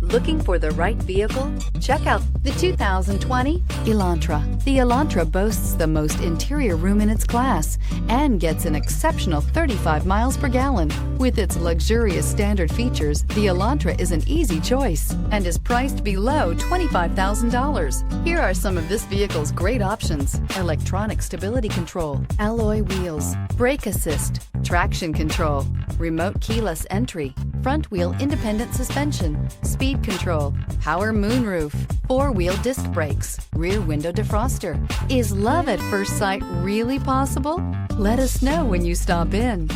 Looking for the right vehicle? Check out the 2020 Elantra. The Elantra boasts the most interior room in its class and gets an exceptional 35 miles per gallon. With its luxurious standard features, the Elantra is an easy choice and is priced below $25,000. Here are some of this vehicle's great options: electronic stability control, alloy wheels, brake assist, traction control, remote keyless entry, front wheel independent suspension, speed control, power moonroof, four-wheel disc brakes, rear window defroster. Is love at first sight really possible? Let us know when you stop in.